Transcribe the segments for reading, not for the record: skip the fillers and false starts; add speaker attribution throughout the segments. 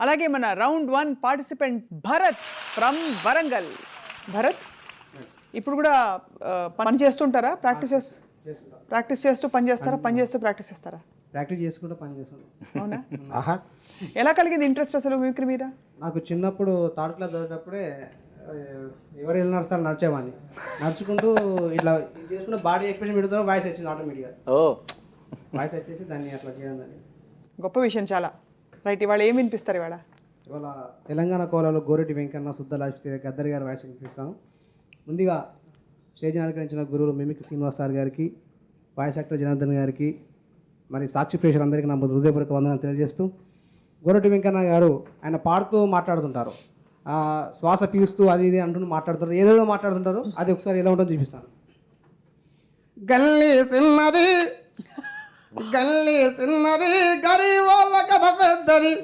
Speaker 1: అలాగే మన round 1 participant Bharat from Warangal. Bharat ఇప్పుడు కూడా పని చేస్తుంటారా? ప్రాక్టీస్ చేస్తూ పని చేస్తారా? పని చేస్తూ ప్రాక్టీస్ చేస్తారా?
Speaker 2: ప్రాక్టీస్ చేసుకుంటూ పని చేస్తాను.
Speaker 1: అవునా? ఎలా కలిగింది ఇంట్రెస్ట్ అసలు మిమిక్రీ మీద?
Speaker 2: నాకు చిన్నప్పుడు థర్డ్ క్లాస్ చదివేటప్పుడే ఎవరు వెళ్ళి నడుస్తారు నడిచేవాడిని. నడుచుకుంటూ ఇట్లా చేసుకుంటే బాడీ ఎక్స్ప్రెషన్ పెడతారో వాయిస్ వచ్చింది ఆటోమేటిక్గా. వాయిస్ వచ్చేసి దాన్ని అట్లా చేయడం దాన్ని
Speaker 1: గొప్ప విషయం చాలా. రైట్, ఇవాళ ఏం వినిపిస్తారు?
Speaker 2: ఇవాళ తెలంగాణ కోలాలో గోరెటి వెంకన్న, సుద్దలాష్టి గద్దర్ గారి వాయిస్ వినిపిస్తాను. ముందుగా స్టేజ్ అలంకరించిన గురువులు మిమిక్రీ శ్రీనివాస్ సార్ గారికి, వాయిస్ యాక్టర్ జనార్దన్ గారికి, మరి సాక్షి ప్రేక్షకులందరికీ నా హృదయపూర్వక వందనాలు తెలియజేస్తూ, గోరెటి వెంకన్న గారు ఆయన పాడుతూ మాట్లాడుతుంటారు, శ్వాస పీలుస్తూ అది ఇది అంటూ మాట్లాడుతుంటారు, ఏదేదో మాట్లాడుతుంటారు. అది ఒకసారి ఎలా ఉంటుందో చూపిస్తాను. గల్లీ సిన్నది గల్లీ సిన్నది గరీబోళ్ళ కథ పెద్దది,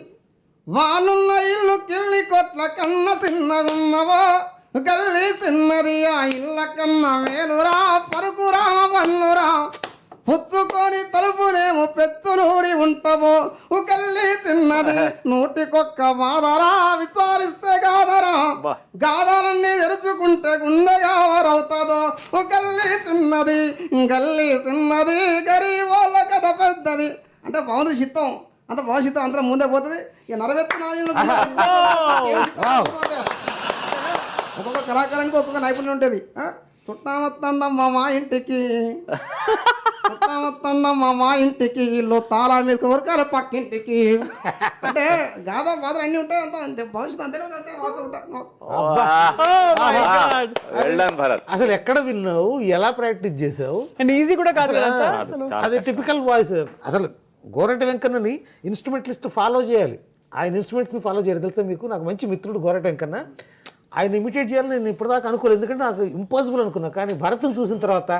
Speaker 2: వానున్న ఇల్లు కిల్లి కొట్ల కన్న చిన్నగున్నవో, గల్లీ చిన్నది ఆ ఇళ్ళ కన్న మేలురా, పరుకురా పన్నురా, పుచ్చుకొని తలుపులేమో పెచ్చునూడి ఉంటావో, గల్లీ చిన్నది నూటికొక్క బాధరా, విచారిస్తే గాదరా, గాథలన్నీ తెరుచుకుంటే గుండెగావరవుతుందో, గల్లీ చిన్నది గరీబోళ్ళ కథ పెద్దది. అంటే బాగుంది చిత్తం, అంత భవిష్యత్తు అంతా ముందే పోతుంది. ఇక నరవెత్తనాలు ఒక్కొక్క కళాకారానికి ఒక్కొక్క నైపుణ్యం ఉంటుంది. చుట్టామత్తన్న మా ఇంటికి, చుట్టామత్తన్న మా ఇంటికి, ఇల్లు తాళా మీద వరకాల పక్కింటికి, అంటే గాథ బాధలు అన్నీ ఉంటాయి. అంత అంతే భవిష్యత్తు అంతే
Speaker 3: ఉంటాయి. అసలు ఎక్కడ విన్నావు, ఎలా ప్రాక్టీస్ చేసావు?
Speaker 1: ఈజీ కూడా కాదు.
Speaker 3: అది టిపికల్ వాయిస్. అసలు గోరెటి వెంకన్నని ఇన్స్ట్రుమెంటలిస్ట్ ఫాలో చేయాలి, ఆయన ఇన్స్ట్రుమెంట్స్ని ఫాలో చేయాలి. తెలుసా మీకు? నాకు మంచి మిత్రుడు గోరెటి వెంకన్న. ఆయన ఇమిటేట్ చేయాలని నేను ఇప్పటిదాకా అనుకోలేదు, ఎందుకంటే నాకు ఇంపాసిబుల్ అనుకున్నా. కానీ భరత్ని చూసిన తర్వాత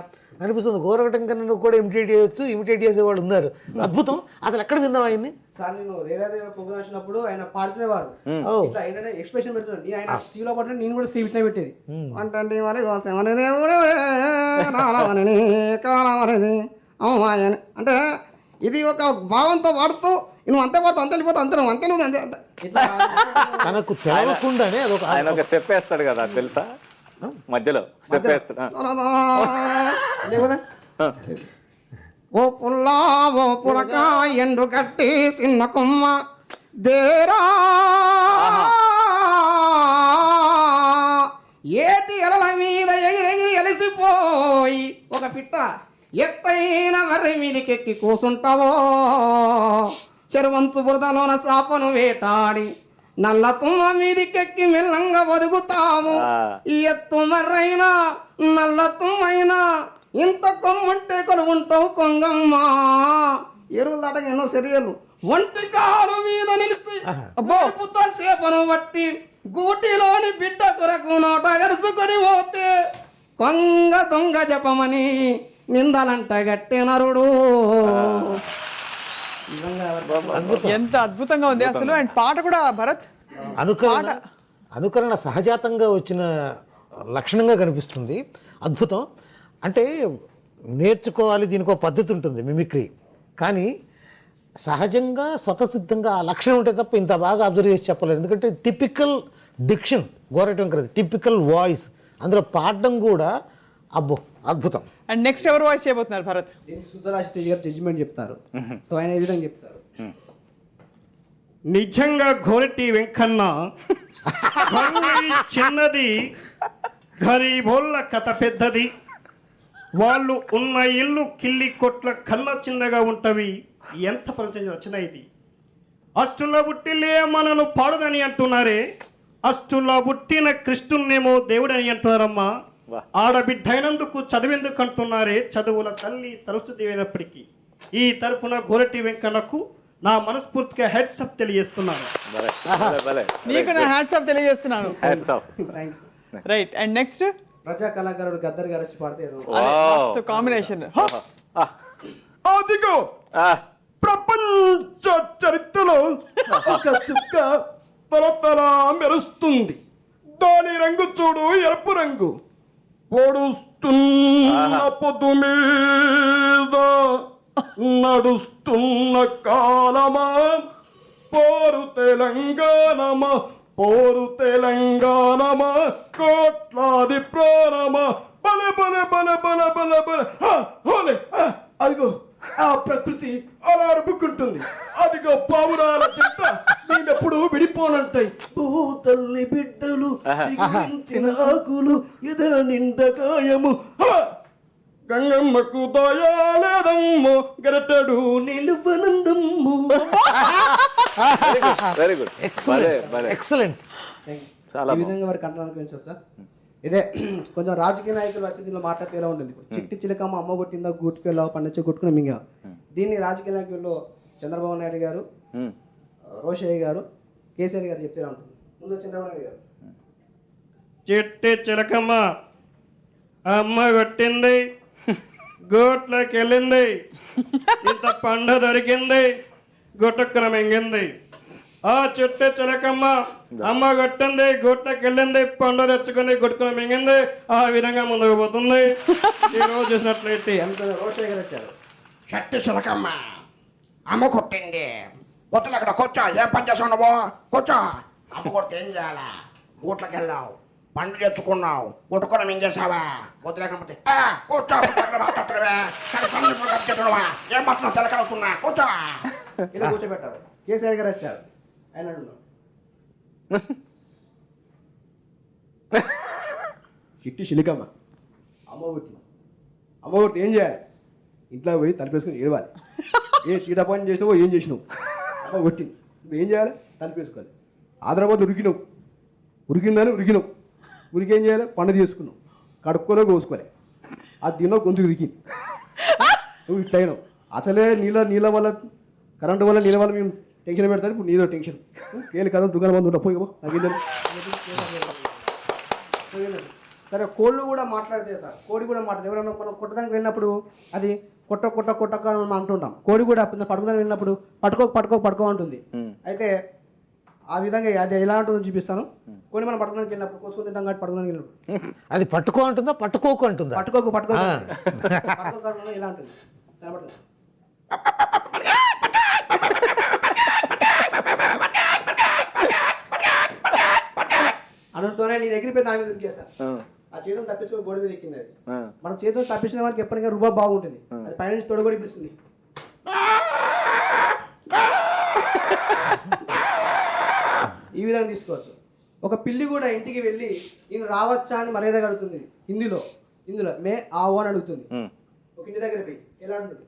Speaker 3: అనిపిస్తుంది గోరెటి వెంకన్న కూడా ఇమిటేట్ చేయొచ్చు, ఇమిటేట్ చేసేవాడు ఉన్నారు. అద్భుతం. అసలు ఎక్కడ విన్నావు ఆయన్ని?
Speaker 2: సార్ నేను రేరా ప్రోగ్రామ్ వచ్చినప్పుడు ఆయన పాడుతునేవాడు, ఇట్లా ఏంటంటే ఎక్స్ప్రెషన్ పెడుతున్నాడు. ఆయన టీవీలో పడితే నేను కూడా స్వీట్ పెట్టేది. అంటే మరి కోసమని దేవుడు కాలమని కాలమనేది అమ్మాయని, అంటే ఇది ఒక భావంతో వాడుతూ నువ్వు అంతే పడుతూ అంతే వెళ్ళిపోతావు, అంతే నువ్వు అంతే నువ్వు అంతే అంతే
Speaker 3: తనకు తెలవకుండానే
Speaker 4: ఆయన ఒక స్టెప్ వేస్తాడు కదా, తెలుసా? మధ్యలో స్టెప్ వేస్తాడు.
Speaker 2: ఓ పుల్లా ఓ పుడక ఎండు కట్టి చిన్న కొమ్మ దేరా, ఏటి ఎలల మీద ఎగిరెగిరి ఎలిసిపోయి ఒక పిట్ట ఎత్తైన మర్రి మీదకెక్కి కూసుంటావో, చెరువంతు బురదలోన సాపను వేటాడి నల్ల తుమ్మ మీదికెక్కి మెల్లంగా బతుకుతాము. ఈ ఎత్తు మర్రైనా నల్ల తుమ్మైనా ఇంత కొమ్మంటే కొలువుంటావు కొంగమ్మా. ఎరువులు దాట ఎన్నో చర్యలు ఒంటి కారు మీద నిలిచి సేపను బట్టి గూటిలోని బిడ్డ కొరకు నోట గరుచుకొని పోతే కొంగ దొంగ జపమని నిందలంట గట్టి నరుడు.
Speaker 1: ఎంత అద్భుతంగా ఉంది అసలు. అండ్ పాట కూడా భరత్
Speaker 3: అనుకరణ సహజాతంగా వచ్చిన లక్షణంగా కనిపిస్తుంది. అద్భుతం. అంటే నేర్చుకోవాలి, దీనికి ఒక పద్ధతి ఉంటుంది మిమిక్రీ, కానీ సహజంగా స్వతసిద్ధంగా ఆ లక్షణం ఉంటే తప్ప ఇంత బాగా అబ్జర్వ్ చేసి చెప్పలేదు. ఎందుకంటే టిపికల్ డిక్షన్ గోరెటి వెంకన్నది, టిపికల్ వాయిస్, అందులో పాడడం కూడా అబ్బో అద్భుతం.
Speaker 1: అండ్ నెక్స్ట్ ఎవరు వాయిస్ చేయబోతున్నారు భరత్?
Speaker 2: దీనికి సుద్దరాష్ట్ర గారు జడ్జిమెంట్ చెప్తారు. సో ఆయన ఈ విధంగా చెప్తారు.
Speaker 5: నిజంగా గోరెటి వెంకన్న చిన్నది, గరీబోళ్ళ కథ పెద్దది, వాళ్ళు ఉన్న ఇల్లు కిల్లి కొట్ల కన్నా చిన్నగా ఉంటవి. ఎంత పరిచయం రచన ఇది. అష్టులా పుట్టిలే మనను పాడుదని అంటున్నారే, అష్టులా పుట్టిన కృష్ణున్నేమో దేవుడని అంటున్నారమ్మా. ఆడబిడ్డైనందుకు చదివేందుకు అంటున్నారే, చదువుల తల్లి సరస్వతి అయినప్పటికీ ఈ తరపున గోరెటి వెంకన్నకు నా మనస్ఫూర్తిగా హెడ్స్ అప్ తెలియజేస్తున్నాను.
Speaker 1: నీకు నా హ్యాట్స్ ఆఫ్ తెలియజేస్తున్నాను. రైట్, అండ్ నెక్స్ట్
Speaker 2: ప్రజా కళాకారుడు గద్దర్ గారు వచ్చి
Speaker 1: పాడితే కాంబినేషన్.
Speaker 6: అదిగో ప్రపంచ చరిత్రలో ఒక చుక్క తరతరా మెరుస్తుంది, దాని రంగు చూడు ఎరుపు రంగు, పొడుస్తున్న పొద్దు మీద నడుస్తున్న కాలమా, పోరు తెలంగాణమా పోరు తెలంగాణమా కోట్లాది ప్రాణమా బల బల బల బల బల బల హోలే అదిగో ఆ ప్రకృతి అలా అరుపుకుంటుంది. అదిగో పావురాల చెట్ట నేనెప్పుడు విడిపోనంటాయి. తల్లి బిడ్డలు చిగురించిన ఆకులు ఎదర నిండ గాయము. గంగమ్మకు దయాలేదమ్మో గరటడు నిలువనందమ్మో.
Speaker 4: Very good.
Speaker 3: ఎక్సలెంట్.
Speaker 4: చాలా
Speaker 2: ఈ విధంగా వారి కంటనానికి పెంచారు సార్. ఇదే కొంచెం రాజకీయ నాయకులు వచ్చి దీనిలో మాట్లాడితే ఎలా ఉంటుంది. చిట్టి చిలకమ్మ అమ్మ కొట్టిందా గుట్టుకెళ్ళావు పండించి కొట్టుకుని మింగా. దీన్ని రాజకీయ నాయకుల్లో చంద్రబాబు నాయుడు గారు, రోషయ్య గారు, కేసీఆర్ గారు చెప్తే ఎలా ఉంటుంది. ముందు చంద్రబాబు నాయుడు గారు.
Speaker 5: చిట్టి చిలకమ్మ అమ్మ కొట్టింది, గోట్లోకి వెళ్ళింది, ఇంత పండు దొరికింది, గుట్టుకున మింగింది. ఆ చిట్టి చిలకమ్మ అమ్మ కొట్టింది, గోట్లోకి వెళ్ళింది, పండు తెచ్చుకుని గుట్టుకున మింగింది. ఆ విధంగా ముందుకు పోతుంది. ఈ రోజు చూసినట్లయితే
Speaker 2: ఎంత రోషయ్య గారు వచ్చారు.
Speaker 7: షట్టి చిలకమ్మ అమ్మ కొట్టింది, వద్దులు అక్కడ కూర్చో. ఏం పని చేస్తున్నావు? కూర్చో. అమ్మ కొడితే ఏం చేయాలా? గూట్లకి వెళ్ళావు, పండు తెచ్చుకున్నావు, గుట్టుకుని ఏం చేసావా? వద్దులేకపోతే కూర్చో. మాట్లాడుతున్నావా? ఏం మాట్లాడుతున్నావు? తెలకడుతున్నా. కూర్చో.
Speaker 2: ఇలా కూర్చోబెట్టారు. కేసీఆర్ గారు వచ్చారు. ఆయన అడుగున్నారు.
Speaker 6: చిట్టి చిలికమ్మ
Speaker 2: అమ్మ కొట్టింది.
Speaker 6: అమ్మ కొడితే ఏం చేయాలి? ఇంట్లో పోయి తలిపేసుకుని ఏడవాలి. ఏ చీట పని చేసినావో ఏం చేసినావు? అమ్మ కొట్టింది. ఇప్పుడు ఏం చేయాలి? తలిపేసుకోవాలి. ఆదరాబాద్ ఉరికినావు, ఉరికినావు. ఉరికేం చేయాలి? పండు తీసుకున్నావు, కడుక్కోలే కోసుకోలే. అది తిన్నావు, గొంతుకు ఉరికింది. నువ్వు ఇట్లా అయినావు. అసలే నీళ్ళ వల్ల కరెంటు వల్ల నీళ్ళ వల్ల మేము టెన్షన్ పెడతారు. ఇప్పుడు నీదో టెన్షన్. ఏళ్ళు కదా దుకాణం మంది ఉంటా పోయి నాకు.
Speaker 2: సరే, కోళ్ళు కూడా మాట్లాడితే సార్, కోడి కూడా మాట్లాడితే ఎవరైనా మనం కొట్టడానికి వెళ్ళినప్పుడు అది కొట్టక మనం అంటుంటాం. కోడి కూడా పట్టుకోడానికి వెళ్ళినప్పుడు పట్టుకో అంటుంది. అయితే ఆ విధంగా అది ఎలా ఉంటుందో చూపిస్తాను. కొన్ని మనం పట్టుకోడానికి వెళ్ళినప్పుడు కోసుకుని తింటాం కాబట్టి పట్టుకోడానికి వెళ్ళినప్పుడు
Speaker 3: అది పట్టుకో అంటుందా పట్టుకోకు అంటుందా?
Speaker 2: పట్టుకోకు ఇలా ఉంటుంది. అనడంతోనే నేను ఎగిరిపోయి దాని మీద దొరికేస్తాను. ఆ చేతులు తప్పించుకొని గోడ మీద ఎక్కింది. అది మన చేతులు తప్పించిన వారికి ఎప్పటికైనా రుబాబు బాగుంటుంది. అది పైనుంచి తొడగొడి పిలుస్తుంది. ఈ విధంగా తీసుకోవచ్చు. ఒక పిల్లి కూడా ఇంటికి వెళ్ళి నేను రావచ్చా అని మర్యాద అడుగుతుంది. హిందీలో మే ఆవో అని అడుగుతుంది. ఒక ఇంటి దగ్గర పోయి ఎలా అంటుంది?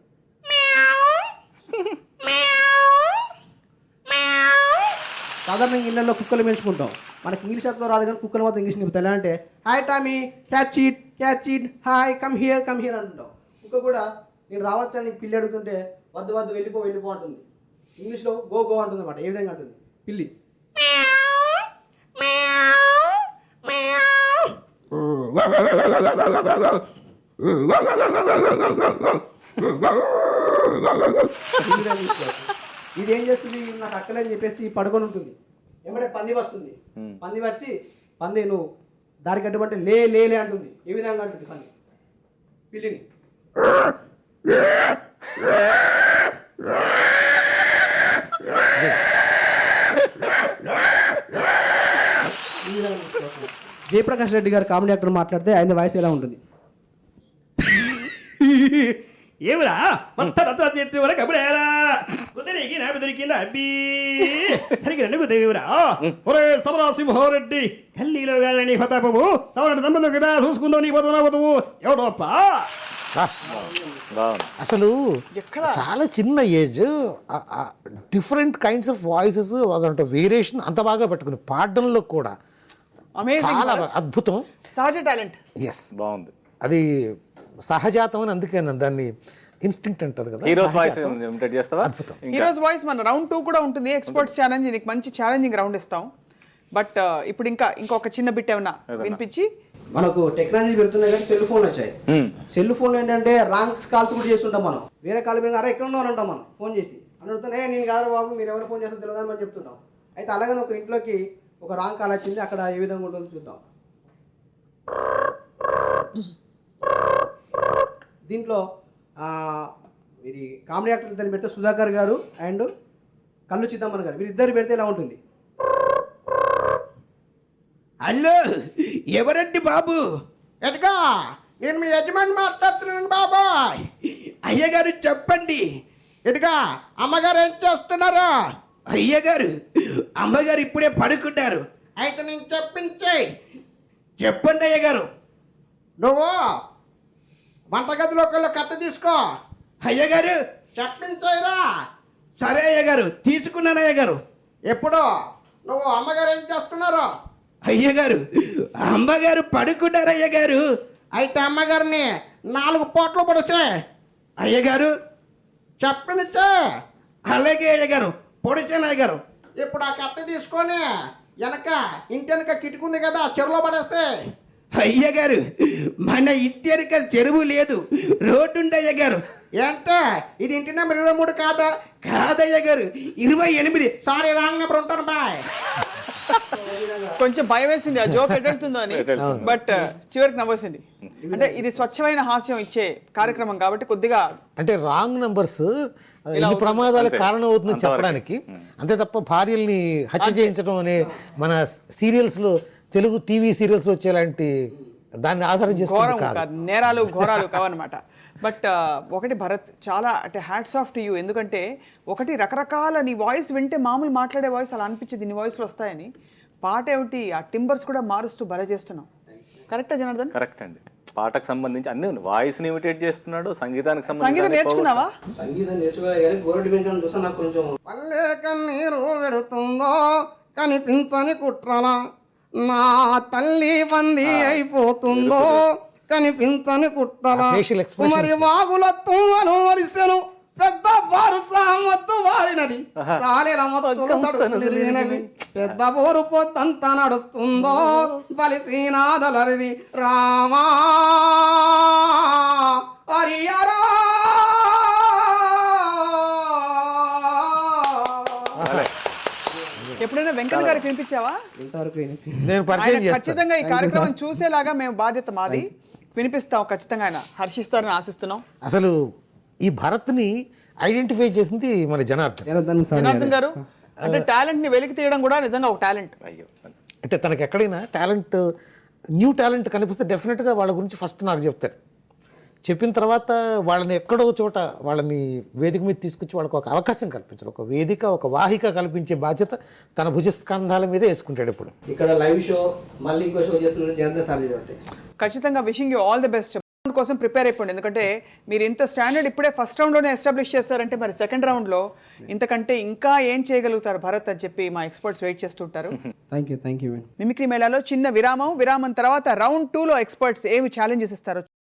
Speaker 2: సాధారణంగా ఇళ్ళల్లో కుక్కలు పెంచుకుంటాం. మనకి ఇంగ్లీష్ అర్థం రాదు కానీ కుక్కలు మాత్రం ఇంగ్లీష్ నిపుతాయి. ఎలా అంటే hi Tommy, catch it, hi come here అంటుంటాం. కుక్క కూడా నేను రావచ్చా నీకు పిల్లి అడుగుతుంటే వద్దు వెళ్ళిపో అంటుంది. ఇంగ్లీష్లో గో అంటుంది అన్నమాట. ఏ విధంగా అంటుంది పిల్లి? ఇది ఏం చేస్తుంది? నాకు అక్కలని చెప్పేసి పడుకొని ఉంటుంది. ఏమంటే పంది వస్తుంది. పంది వచ్చి నువ్వు దారి కట్టుబంటే లే అంటుంది. ఏ విధంగా అంటుంది పంది పిల్లిని? జయప్రకాష్ రెడ్డి గారు కామెడీ యాక్టర్ మాట్లాడితే ఆయన వాయిస్ ఎలా ఉంటుంది?
Speaker 5: ఏమిరా మొత్తం రచ్చ చేతి వరకు అప్పుడేరా కుదిరికి నాకు దొరికిందా అబ్బీ సరిగ్గా రెండు కుదిరిరా. ఒరే సమరాసింహారెడ్డి కల్లీలో కానీ ప్రతాపము తమ తమ్ముడు కదా చూసుకుందాం. నీ పోతున్నావు ఎవడోప్ప
Speaker 3: అసలు చాలా చిన్న age, different kinds of voices అదంటే వేరియేషన్ అంత బాగా పెట్టుకుని పాడడంలో కూడా చాలా అద్భుతం.
Speaker 1: సహజ టాలెంట్.
Speaker 3: ఎస్,
Speaker 4: బాగుంది.
Speaker 3: అది సహజాతం అని అందుకే దాన్ని ఇన్స్టింక్ట్ అంటారు కదా.
Speaker 4: హీరోస్ వాయిస్ ఇమిటేట్ చేస్తావా?
Speaker 3: అద్భుతం.
Speaker 1: హీరోస్ వాయిస్ మన రౌండ్ 2 కూడా ఉంటుంది. ఎక్స్పర్ట్స్ ఛాలెంజ్, నీకు మంచి ఛాలెంజింగ్ రౌండ్ ఇస్తాం. బట్ ఇప్పుడు ఇంకొక చిన్న బిట్ ఏమన్నా వినిపించి.
Speaker 2: మనకు టెక్నాలజీ పెడుతున్నాయి కానీ సెల్ ఫోన్ వచ్చాయి. సెల్ ఫోన్ ఏంటంటే రాంగ్ కాల్స్ కూడా చేస్తుంటాం. మనం వేరే కాల్ మీద అరే ఎక్కడ ఉన్నావు అంటాం. మనం ఫోన్ చేసి అడుగుతానే నేను కాదు బాబు మీరు ఎవరు ఫోన్ చేస్తారో తెలియదని మనం చెప్తుంటాం. అయితే అలాగే ఒక ఇంట్లోకి ఒక రాంగ్ కాల్ వచ్చింది. అక్కడ ఏ విధంగా ఉంటుందో చూద్దాం. దీంట్లో ఇది కామెడీ యాక్టర్ ఇద్దరు పెడితే సుధాకర్ గారు అండ్ కళ్ళు చిద్దమ్మన్ గారు వీరిద్దరు పెడితే ఇలా ఉంటుంది.
Speaker 7: హలో, ఎవరండి బాబు? ఎదుగా నేను మీ యజమాని మాట్లాడుతున్నాను బాబాయ్. అయ్యగారు చెప్పండి. ఎదుగా అమ్మగారు ఏం చేస్తున్నారు? అయ్యగారు, అమ్మగారు ఇప్పుడే పడుకున్నారు. అయితే నేను చెప్పించే. చెప్పండి అయ్యగారు. నువ్వు వంటగదిలోకి వెళ్ళి కత్తి తీసుకో. అయ్యగారు చెప్పించేరా. సరే అయ్యగారు, తీసుకున్నాను అయ్యగారు. ఎప్పుడో నువ్వు అమ్మగారు ఏం చేస్తున్నారు? అయ్యగారు, అమ్మగారు పడుకున్నారు అయ్యగారు. అయితే అమ్మగారిని 4 పోట్లు పొడిచే. అయ్యగారు చెప్పనిచ్చే. అలాగే అయ్యగారు, పొడిచాను అయ్యగారు. ఇప్పుడు ఆ కత్తి తీసుకొని వెనక ఇంటి వెనక కిటుకుంది కదా, చెరువులో పడేస్తే. అయ్యగారు, మన ఇంటి వెనక చెరువు లేదు, రోడ్డు ఉంది అయ్యగారు. ఏంటే ఇది ఇంటి నెంబర్ 23 కాదా? కాదయ్యగారు, 28. Sorry, wrong number. ఉంటాను బాయ్.
Speaker 1: కొంచెం భయం వేసింది ఆ జోక్ ఎటెళ్తుందో అని, బట్ చివరికి నవ్వేసింది. అంటే ఇది స్వచ్ఛమైన హాస్యం ఇచ్చే కార్యక్రమం కాబట్టి కొద్దిగా
Speaker 3: అంటే రాంగ్ నంబర్స్ ఎన్ని ప్రమాదాలకు కారణం అవుతుందని చెప్పడానికి, అంతే తప్ప భార్యల్ని హత్య చేయించడం అనే మన సీరియల్స్లో, తెలుగు టీవీ సీరియల్స్లో వచ్చేలాంటి దాన్ని ఆధారం
Speaker 1: ఘోరం
Speaker 3: చేసుకుంటే కాదు.
Speaker 1: కాదు, నేరాలు ఘోరాలు కావన్నమాట. బట్ ఒకటి భరత్, చాలా అంటే హ్యాట్స్ ఆఫ్ టు యూ. ఎందుకంటే ఒకటి రకరకాల నీ వాయిస్ వింటే మామూలు మాట్లాడే వాయిస్ అలా అనిపించేది, నీ వాయిస్లో వస్తాయని. పాట ఏమిటి, ఆ టింబర్స్ కూడా మారుస్తూ భలే చేస్తున్నావు. కరెక్టా జనార్దన్?
Speaker 4: కరెక్ట్ అండి. పాటకు సంబంధించి అన్ని వాయిస్ని ఇమిటేట్ చేస్తున్నాడు, సంగీతానికి
Speaker 1: సంగీతం
Speaker 4: సంబంధించి
Speaker 1: నేర్చుకున్నావా?
Speaker 2: సంగీతం నేర్చుకోవాలి కానీ గోరటి వెంకన్న చూస్తే నాకు కొంచెం
Speaker 7: పల్లె కన్నీరు వెడుతుందో కనిపించని కుట్రల, నా తల్లి బందీ అయిపోతుందో కనిపించని కుట్రల.
Speaker 3: facial expressions.
Speaker 7: మరి వాగుల తుమ్మను వలిసెను పెద్ద వారు సామత్తు వారినది, సాలెల మత్తులు సడుకులిరినవి. పెద్ద బోరు పొద్దంతా నడుస్తుందో బలిసీనాదలరిది. రామా హరియరా.
Speaker 1: ఎప్పుడైనా వెంకన్న గారికి వినిపించావా?
Speaker 2: ఇంతవరకు
Speaker 3: నేను పరిచయం
Speaker 1: ఆయన
Speaker 3: చేస్తాను.
Speaker 1: ఖచ్చితంగా ఈ కార్యక్రమం చూసేలాగా మేము బాధ్యత మాది. వినిపిస్తాం ఖచ్చితంగా, ఆయన హర్షిస్తారని ఆశిస్తున్నాం.
Speaker 3: అసలు ఈ భరత్ని ఐడెంటిఫై చేసింది మన జనార్దన్.
Speaker 1: జనార్దన్ గారు అంటే టాలెంట్ ని వెలికి తీయడం కూడా నిజంగా ఒక టాలెంట్.
Speaker 4: అయ్యో,
Speaker 3: అంటే తనకి ఎక్కడైనా టాలెంట్, న్యూ టాలెంట్ కనిపిస్తే డెఫినెట్గా వాళ్ళ గురించి ఫస్ట్ నాకు చెప్తారు. చెప్పిన తర్వాత వాళ్ళని ఎక్కడో చోట వాళ్ళని వేదిక మీద తీసుకొచ్చి వాళ్ళకి ఒక అవకాశం కల్పించాలి. ఒక వేదిక, ఒక వాహిక కల్పించే బాధ్యత తన భుజస్కంధాల మీదే వేసుకుంటాడు. ఇప్పుడు
Speaker 2: ఇక్కడ లైవ్ షో మళ్ళీ ఇంకో షో చేస్తున్నారు జనార్దన్ సార్ కాబట్టి
Speaker 1: ఖచ్చితంగా wishing you all the best. కోసం ప్రిపేర్ అయిపోండి, ఎందుకంటే మీరు ఇంత స్టాండర్డ్ ఇప్పుడే ఫస్ట్ రౌండ్లోనే ఎస్టాబ్లిష్ చేస్తారంటే మరి సెకండ్ రౌండ్లో ఇంతకంటే ఇంకా ఏం చేయగలుగుతారు భరత్ అని చెప్పి మా ఎక్స్పర్ట్స్ వెయిట్ చేస్తుంటారు.
Speaker 2: Thank you madam.
Speaker 1: మిమిక్రీ మేళాలో చిన్న విరామం తర్వాత రౌండ్ 2లో ఎక్స్పర్ట్స్ ఏమి ఛాలెంజెస్ ఇస్తారో